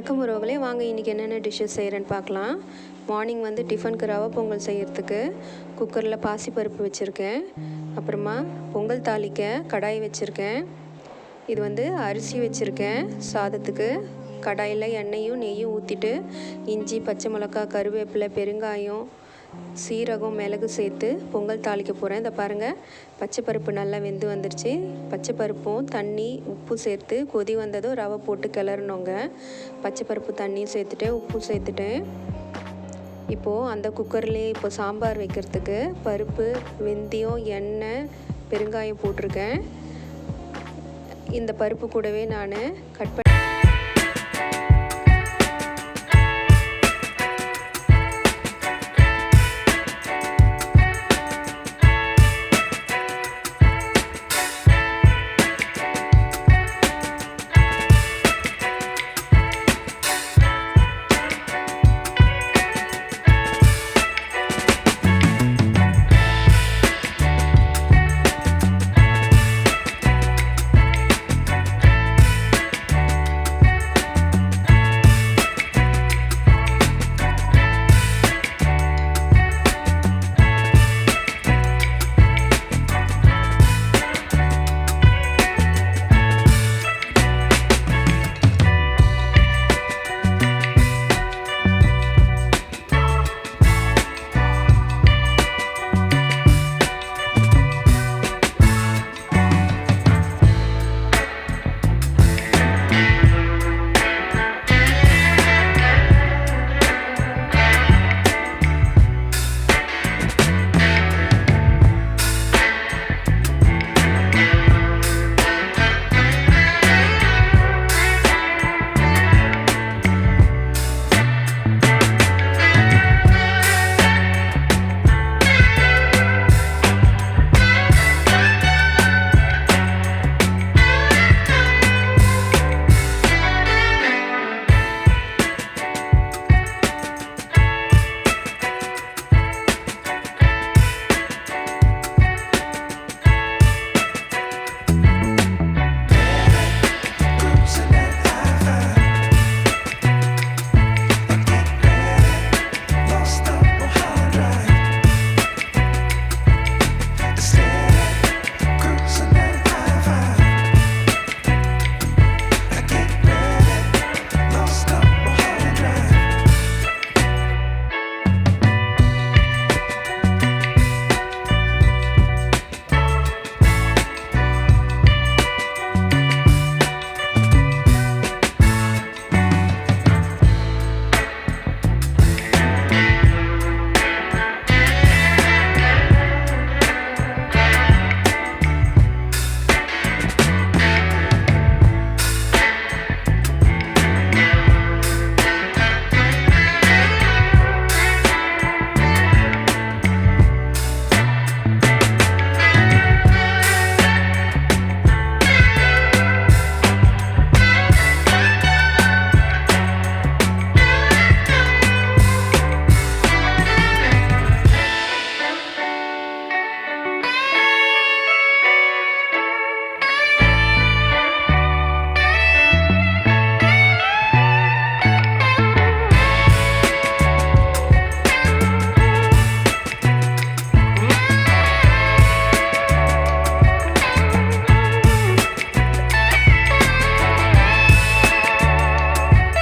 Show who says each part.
Speaker 1: வணக்கம் உறவுகளே, வாங்க இன்றைக்கி என்னென்ன டிஷ்ஷஸ் செய்கிறேன்னு பார்க்கலாம். மார்னிங் வந்து டிஃபனுக்கு ரவை பொங்கல் செய்கிறதுக்கு குக்கரில் பாசிப்பருப்பு வச்சுருக்கேன். அப்புறமா பொங்கல் தாளிக்க கடாய் வச்சுருக்கேன். இது வந்து அரிசி வச்சுருக்கேன். சாதத்துக்கு கடாயில் எண்ணெயும் நெய்யும் ஊற்றிட்டு இஞ்சி, பச்சை மிளகாய், கருவேப்பிலை, பெருங்காயம், சீரகம், மிளகு சேர்த்து பொங்கல் தாளிக்க போகிறேன். இதை பாருங்கள், பச்சைப்பருப்பு நல்லா வெந்து வந்துருச்சு. பச்சைப்பருப்பும் தண்ணி உப்பு சேர்த்து கொதி வந்ததும் ரவை போட்டு கிளறணுங்க. பச்சைப்பருப்பு தண்ணி சேர்த்துட்டேன், உப்பு சேர்த்துட்டேன். இப்போது அந்த குக்கர்லேயே இப்போ சாம்பார் வைக்கிறதுக்கு பருப்பு, வெந்தயம், எண்ணெய், பெருங்காயம் போட்டிருக்கேன். இந்த பருப்பு கூடவே நான் கட்